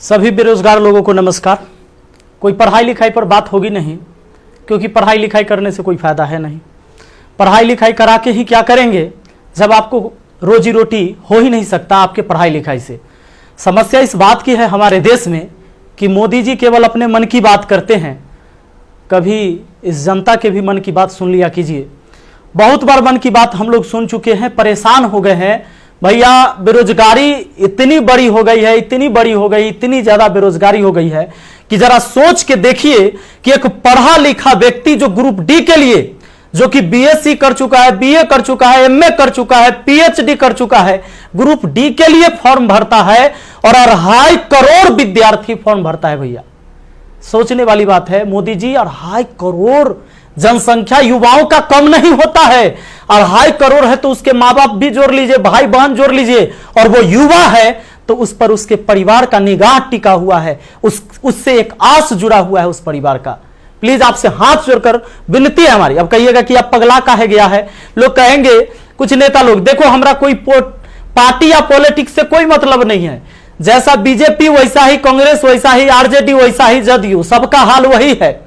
सभी बेरोजगार लोगों को नमस्कार। कोई पढ़ाई लिखाई पर बात होगी नहीं, क्योंकि पढ़ाई लिखाई करने से कोई फायदा है नहीं। पढ़ाई लिखाई करा के ही क्या करेंगे जब आपको रोजी रोटी हो ही नहीं सकता आपके पढ़ाई लिखाई से। समस्या इस बात की है हमारे देश में कि मोदी जी केवल अपने मन की बात करते हैं, कभी इस जनता के भी मन की बात सुन लिया कीजिए। बहुत बार मन की बात हम लोग सुन चुके हैं, परेशान हो गए हैं। भैया बेरोजगारी इतनी बड़ी हो गई है, इतनी बड़ी हो गई, इतनी ज्यादा बेरोजगारी हो गई है कि जरा सोच के देखिए कि एक पढ़ा लिखा व्यक्ति जो ग्रुप डी के लिए, जो कि बीएससी कर चुका है, बीए कर चुका है, एमए कर चुका है, पीएचडी कर चुका है, ग्रुप डी के लिए फॉर्म भरता है और 2.5 करोड़ विद्यार्थी फॉर्म भरता है। भैया सोचने वाली बात है। मोदी जी 2.5 करोड़ जनसंख्या युवाओं का कम नहीं होता है। 2.5 करोड़ है तो उसके माँ बाप भी जोड़ लीजिए, भाई बहन जोड़ लीजिए, और वो युवा है तो उस पर उसके परिवार का निगाह टिका हुआ है, उससे एक आस जुड़ा हुआ है उस परिवार का। प्लीज आपसे हाथ जोड़कर विनती है हमारी। अब कहिएगा कि अब पगला काहे गया है, लोग कहेंगे कुछ नेता लोग, देखो हमारा कोई पार्टी या पॉलिटिक्स से कोई मतलब नहीं है। जैसा बीजेपी वैसा ही कांग्रेस, वैसा ही आरजेडी, वैसा ही जदयू, सबका हाल वही है।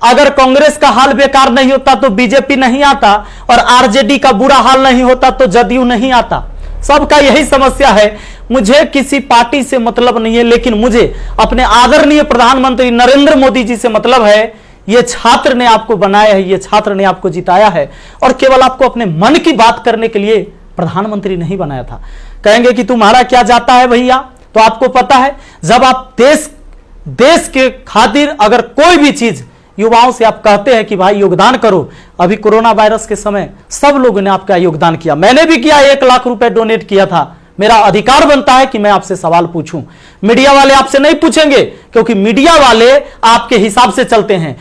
अगर कांग्रेस का हाल बेकार नहीं होता तो बीजेपी नहीं आता, और आरजेडी का बुरा हाल नहीं होता तो जदयू नहीं आता। सबका यही समस्या है। मुझे किसी पार्टी से मतलब नहीं है, लेकिन मुझे अपने आदरणीय प्रधानमंत्री नरेंद्र मोदी जी से मतलब है। ये छात्र ने आपको बनाया है, ये छात्र ने आपको जिताया है, और केवल आपको अपने मन की बात करने के लिए प्रधानमंत्री नहीं बनाया था। कहेंगे कि तुम्हारा क्या जाता है भैया, तो आपको पता है जब आप देश के खातिर अगर कोई भी चीज युवाओं से आप कहते हैं कि भाई योगदान करो, अभी कोरोना वायरस के समय सब लोगों ने आपका योगदान किया, मैंने भी किया, 1 लाख रुपए डोनेट किया था। मेरा अधिकार बनता है कि मैं आपसे सवाल पूछूं। मीडिया वाले आपसे नहीं पूछेंगे, क्योंकि मीडिया वाले आपके हिसाब से चलते हैं।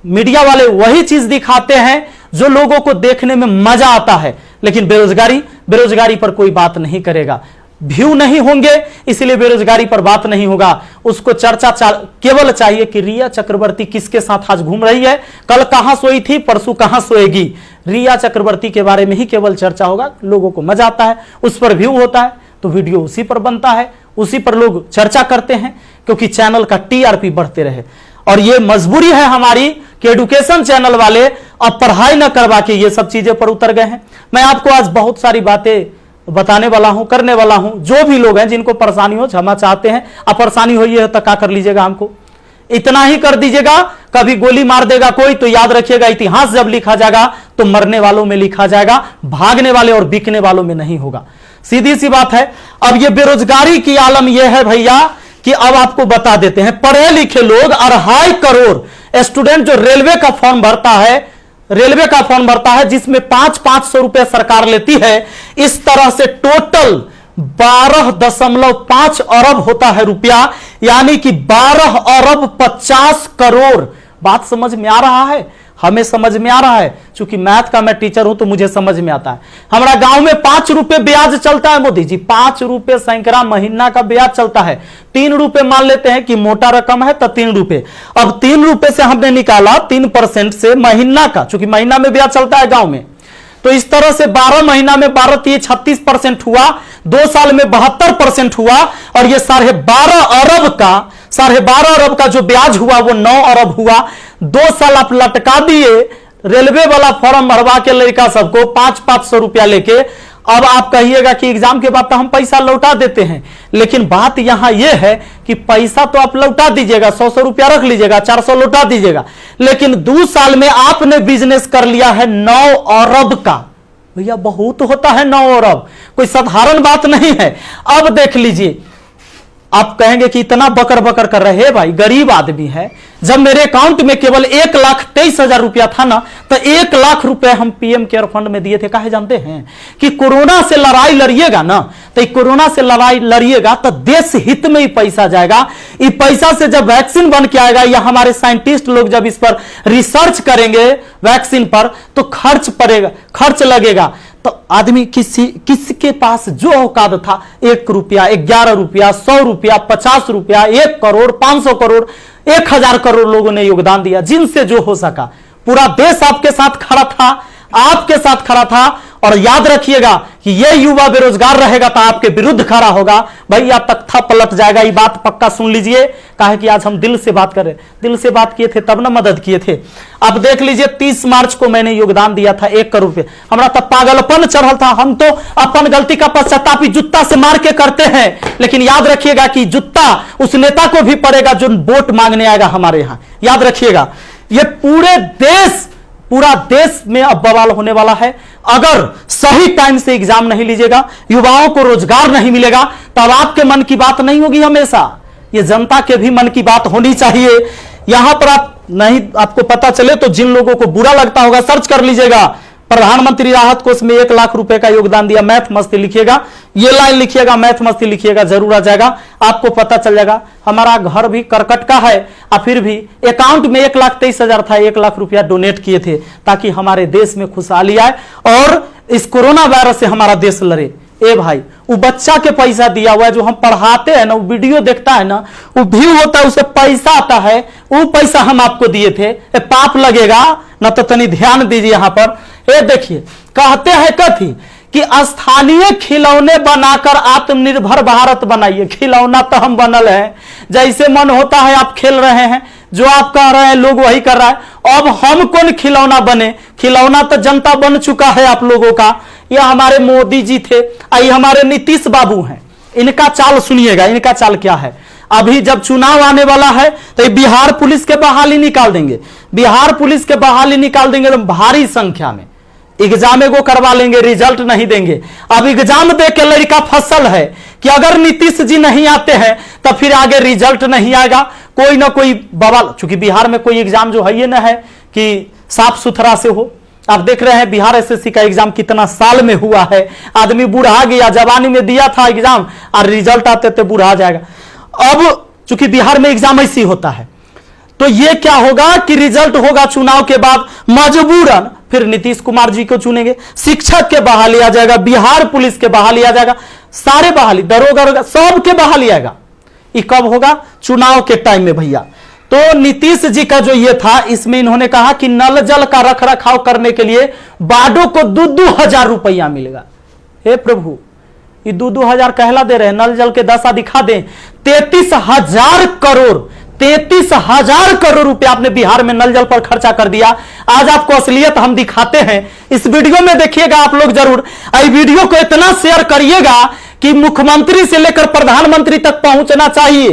मीडिया वाले वही चीज दिखाते हैं जो लोगों को देखने में मजा आता है, लेकिन बेरोजगारी पर कोई बात नहीं करेगा। व्यू नहीं होंगे इसलिए बेरोजगारी पर बात नहीं होगा। उसको चर्चा केवल चाहिए कि रिया चक्रवर्ती किसके साथ आज घूम रही है, कल कहां सोई थी, परसों कहां सोएगी। रिया चक्रवर्ती के बारे में ही केवल चर्चा होगा। लोगों को मजा आता है, उस पर व्यू होता है तो वीडियो उसी पर बनता है, उसी पर लोग चर्चा करते हैं, क्योंकि चैनल का टीआरपी बढ़ते रहे। और ये मजबूरी है हमारी कि एडुकेशन चैनल वाले अब पढ़ाई न करवा के ये सब चीजें पर उतर गए हैं। मैं आपको आज बहुत सारी बातें बताने वाला हूं, करने वाला हूं। जो भी लोग हैं जिनको परेशानी हो, क्षमा चाहते हैं। अब परेशानी हुई है तो क्या कर लीजिएगा, हमको इतना ही कर दीजिएगा। कभी गोली मार देगा कोई तो याद रखिएगा, इतिहास जब लिखा जाएगा तो मरने वालों में लिखा जाएगा, भागने वाले और बिकने वालों में नहीं होगा। सीधी सी बात है। अब ये बेरोजगारी की आलम यह है भैया कि अब आपको बता देते हैं, पढ़े लिखे लोग 2.5 करोड़ स्टूडेंट जो रेलवे का फॉर्म भरता है, जिसमें 500 रुपए सरकार लेती है। इस तरह से टोटल 12.5 अरब होता है रुपया, यानी कि 12 अरब 50 करोड़। बात समझ में आ रहा है? हमें समझ में आ रहा है, क्योंकि मैथ का मैं टीचर हूं तो मुझे समझ में आता है। हमारा गांव में 5 रुपए ब्याज चलता है मोदी जी, 5 रुपए सैकड़ा महीना का ब्याज चलता है। 3 रुपए मान लेते हैं कि मोटा रकम है तो 3 रुपए। अब 3 रुपए से हमने निकाला 3% से महीना का, क्योंकि महीना में ब्याज चलता है गांव में। तो इस तरह से 12 महीना में 12 36% हुआ, 2 साल में 72% हुआ, और ये 12.5 अरब का जो ब्याज हुआ वो 9 अरब हुआ। 2 साल आप लटका दिए रेलवे वाला फॉर्म भरवा के लड़का सबको 500 रुपया लेके। अब आप कहिएगा कि एग्जाम के बाद तो हम पैसा लौटा देते हैं, लेकिन बात यहां यह है कि पैसा तो आप लौटा दीजिएगा, 100 रुपया रख लीजिएगा, 400 लौटा दीजिएगा, लेकिन 2 साल में आपने बिजनेस कर लिया है 9 अरब का। भैया बहुत होता है 9 अरब, कोई साधारण बात नहीं है। अब देख लीजिए, आप कहेंगे कि इतना बकर बकर कर रहे हैं, भाई गरीब आदमी है। जब मेरे अकाउंट में केवल 1,23,000 रुपया था ना, तो 1 लाख रुपए हम पीएम केयर फंड में दिए थे। काहे जानते हैं कि कोरोना से लड़ाई लड़िएगा ना, तो कोरोना से लड़ाई लड़िएगा तो देश हित में ही पैसा जाएगा। इस पैसा से जब वैक्सीन बन के आएगा, या हमारे साइंटिस्ट लोग जब इस पर रिसर्च करेंगे वैक्सीन पर, तो खर्च लगेगा। तो आदमी किसके पास जो औकात था, 1 रुपया, 11 रुपया, 100 रुपया, 50 रुपया, 1 करोड़, 500 करोड़, 1000 करोड़ लोगों ने योगदान दिया, जिनसे जो हो सका। पूरा देश आपके साथ खड़ा था, और याद रखिएगा कि ये युवा बेरोजगार रहेगा तो आपके विरुद्ध खड़ा होगा, भैया तख्ता पलट जाएगा। ये बात पक्का सुन लीजिए, कहा कि आज हम दिल से बात करें, दिल से बात किए थे तब ना मदद किए थे। अब देख लीजिए 30 मार्च को मैंने योगदान दिया था 1 करोड़ रुपए, हमारा तब पागलपन चढ़ल था। हम तो अपन गलती का पश्चाताप जूता से मार के करते हैं, लेकिन याद रखिएगा कि जूता उस नेता को भी पड़ेगा जो वोट मांगने आएगा हमारे यहां। याद रखिएगा, ये पूरा देश में अब बवाल होने वाला है। अगर सही टाइम से एग्जाम नहीं लीजिएगा, युवाओं को रोजगार नहीं मिलेगा, तब आपके मन की बात नहीं होगी हमेशा, ये जनता के भी मन की बात होनी चाहिए। यहां पर आप नहीं, आपको पता चले तो जिन लोगों को बुरा लगता होगा सर्च कर लीजिएगा, प्रधानमंत्री राहत कोष में 1 लाख रुपए का योगदान दिया। मैथ मस्ती लिखिएगा, ये लाइन लिखिएगा, मैथ मस्ती लिखिएगा, जरूर आ जाएगा, आपको पता चल जाएगा। हमारा घर भी करकट का है और फिर भी अकाउंट में 1,23,000 था, 1 लाख रुपया डोनेट किए थे ताकि हमारे देश में खुशहाली आए और इस कोरोना वायरस से हमारा देश लड़े। ए भाई, वो बच्चा के पैसा दिया हुआ है, जो हम पढ़ाते हैं ना, वो वीडियो देखता है ना, वो व्यू होता है, उसे पैसा आता है, वो पैसा हम आपको दिए थे, पाप लगेगा ना? तो तनी ध्यान दीजिए यहां पर। ये देखिए, कहते हैं कथी कि स्थानीय खिलौने बनाकर आत्मनिर्भर भारत बनाइए। खिलौना तो हम बनल है, जैसे मन होता है आप खेल रहे हैं, जो आप कह रहे हैं लोग वही कर रहा है। अब हम कौन खिलौना बने? खिलौना तो जनता बन चुका है आप लोगों का। ये हमारे मोदी जी थे, ये हमारे नीतीश बाबू हैं। इनका चाल सुनिएगा, इनका चाल क्या है। अभी जब चुनाव आने वाला है तो बिहार पुलिस के बहाली निकाल देंगे, बिहार पुलिस के बहाली निकाल देंगे तो भारी संख्या में एग्जाम को करवा लेंगे, रिजल्ट नहीं देंगे। अब एग्जाम दे के लड़का फसल है कि अगर नीतीश जी नहीं आते हैं तो फिर आगे रिजल्ट नहीं आएगा, कोई ना कोई बवाल। चूंकि बिहार में कोई एग्जाम जो है ये ना है कि साफ सुथरा से हो। आप देख रहे हैं बिहार एसएससी का एग्जाम कितना साल में हुआ है, आदमी बूढ़ा गया, जवानी में दिया था एग्जाम और रिजल्ट आते थे बूढ़ा जाएगा। अब चूंकि बिहार में एग्जाम ऐसी होता है तो ये क्या होगा कि रिजल्ट होगा चुनाव के बाद, मजबूरन फिर नीतीश कुमार जी को चुनेंगे, शिक्षक के बहाली आ जाएगा, बिहार पुलिस के बहाली आ जाएगा, सारे बहाली, दरोगा सब के बहाली आएगा। ये कब होगा? चुनाव के टाइम में भैया। तो नीतीश जी का जो ये था, इसमें इन्होंने कहा कि नल जल का रख रखाव करने के लिए वार्डों को 2-2 हजार रुपया मिलेगा। हे प्रभु, ये 2-2 हजार कहला दे रहे हैं, नल जल के दशा दिखा दें। 33,000 करोड़, 33,000 करोड़ रुपया आपने बिहार में नल जल पर खर्चा कर दिया। आज आपको असलियत हम दिखाते हैं, इस वीडियो में देखिएगा आप लोग जरूर। इस वीडियो को इतना शेयर करिएगा कि मुख्यमंत्री से लेकर प्रधानमंत्री तक पहुंचना चाहिए,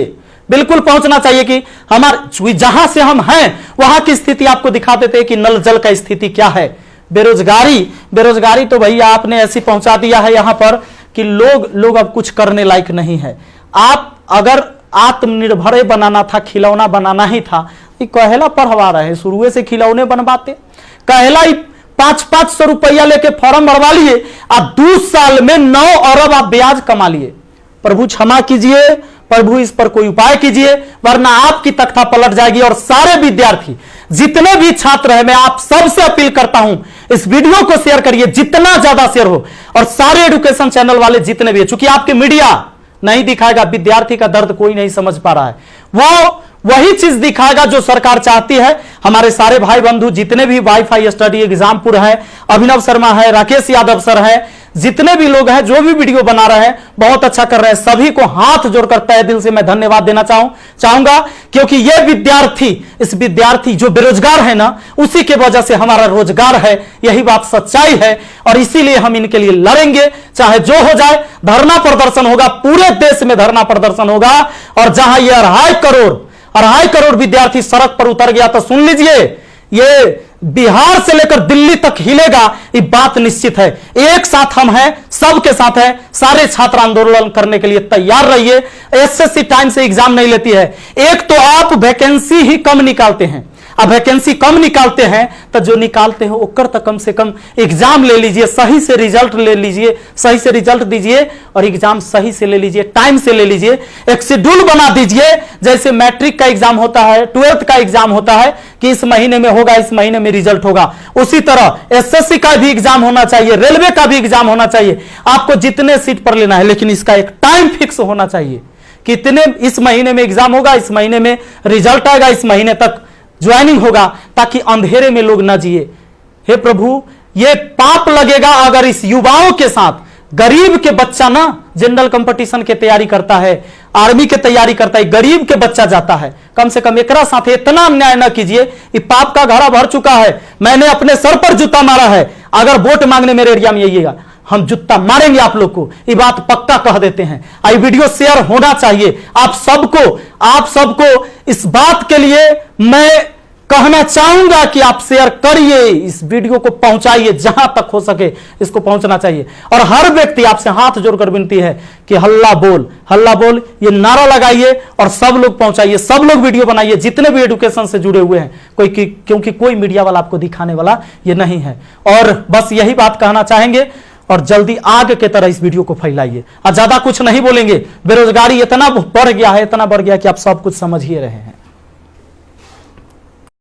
बिल्कुल पहुंचना चाहिए कि हमारे जहां से हम हैं वहां की स्थिति आपको दिखा देते हैं कि नल जल का स्थिति क्या है। बेरोजगारी तो भैया आपने ऐसी पहुंचा दिया है यहां पर कि लोग अब कुछ करने लायक नहीं है। आप अगर आत्मनिर्भर बनाना था, खिलौना बनाना ही था, ये कहेला पढ़वा रहे हैं, शुरू से खिलौने बनवाते। कहेला 500-500 रुपया लेके फॉर्म भरवा लिए और 2 साल में 9 अरब आप ब्याज कमा लिए। प्रभु क्षमा कीजिए, प्रभु इस पर कोई उपाय कीजिए, वरना आपकी तख्ता पलट जाएगी। और सारे विद्यार्थी, जितने भी छात्र हैं, मैं आप सबसे अपील करता हूं, इस वीडियो को शेयर करिए, जितना ज्यादा शेयर हो। और सारे एजुकेशन चैनल वाले जितने भी हैं, चूंकि आपके मीडिया नहीं दिखाएगा, विद्यार्थी का दर्द कोई नहीं समझ पा रहा है, वो वही चीज दिखाएगा जो सरकार चाहती है। हमारे सारे भाई बंधु जितने भी वाईफाई स्टडी एग्जामपुर है, अभिनव शर्मा है, राकेश यादव सर है, जितने भी लोग हैं जो भी वीडियो बना रहे हैं बहुत अच्छा कर रहे हैं, सभी को हाथ जोड़कर तहे दिल से मैं धन्यवाद देना चाहूंगा। क्योंकि ये विद्यार्थी जो बेरोजगार है ना, उसी के वजह से हमारा रोजगार है, यही बात सच्चाई है। और इसीलिए हम इनके लिए लड़ेंगे, चाहे जो हो जाए। धरना प्रदर्शन होगा, पूरे देश में धरना प्रदर्शन होगा। और जहां ये 2.5 करोड़ विद्यार्थी सड़क पर उतर गया तो सुन लीजिए, ये बिहार से लेकर दिल्ली तक हिलेगा, ये बात निश्चित है। एक साथ हम हैं, सबके साथ हैं। सारे छात्र आंदोलन करने के लिए तैयार रहिए। एसएससी टाइम से एग्जाम नहीं लेती है। एक तो आप वैकेंसी ही कम निकालते हैं, अब वैकेंसी कम निकालते हैं तो जो निकालते हैं ओकर तक कम से कम एग्जाम ले लीजिए, सही से रिजल्ट ले लीजिए, सही से रिजल्ट दीजिए और एग्जाम सही से ले लीजिए, टाइम से ले लीजिए। एक शेड्यूल बना दीजिए, जैसे मैट्रिक का एग्जाम होता है, 12th का एग्जाम होता है कि इस महीने में होगा, इस महीने में रिजल्ट होगा। उसी तरह एसएससी का भी एग्जाम होना चाहिए, रेलवे का भी एग्जाम होना चाहिए। आपको जितने सीट पर लेना है, लेकिन इसका एक टाइम फिक्स होना चाहिए। कितने इस महीने में एग्जाम होगा, इस महीने में रिजल्ट आएगा, इस महीने तक ज्वाइनिंग होगा, ताकि अंधेरे में लोग ना जिए। हे प्रभु, ये पाप लगेगा अगर इस युवाओं के साथ गरीब के बच्चा ना जनरल कंपटीशन की तैयारी करता है, आर्मी की तैयारी करता है, गरीब के बच्चा जाता है। कम से कम एकरा साथ इतना अन्याय ना कीजिए। ये पाप का घड़ा भर चुका है। मैंने अपने सर पर जूता मारा है। अगर वोट मांगने मेरे एरिया में आइएगा, हम जूता मारेंगे आप लोग को, ये बात पक्का कह देते हैं। आई वीडियो शेयर होना चाहिए। आप सबको इस बात के लिए मैं कहना चाहूंगा कि आप शेयर करिए, इस वीडियो को पहुंचाइए, जहां तक हो सके इसको पहुंचना चाहिए। और हर व्यक्ति आपसे हाथ जोड़कर विनती है कि हल्ला बोल ये नारा लगाइए और सब लोग पहुंचाइए, सब लोग वीडियो बनाइए, जितने भी एजुकेशन से जुड़े हुए हैं। क्योंकि कोई मीडिया वाला आपको दिखाने वाला ये नहीं है। और बस यही बात कहना चाहेंगे और जल्दी आग के तरह इस वीडियो को फैलाइए। और ज्यादा कुछ नहीं बोलेंगे। बेरोजगारी इतना बढ़ गया है कि आप सब कुछ समझ ही रहे हैं।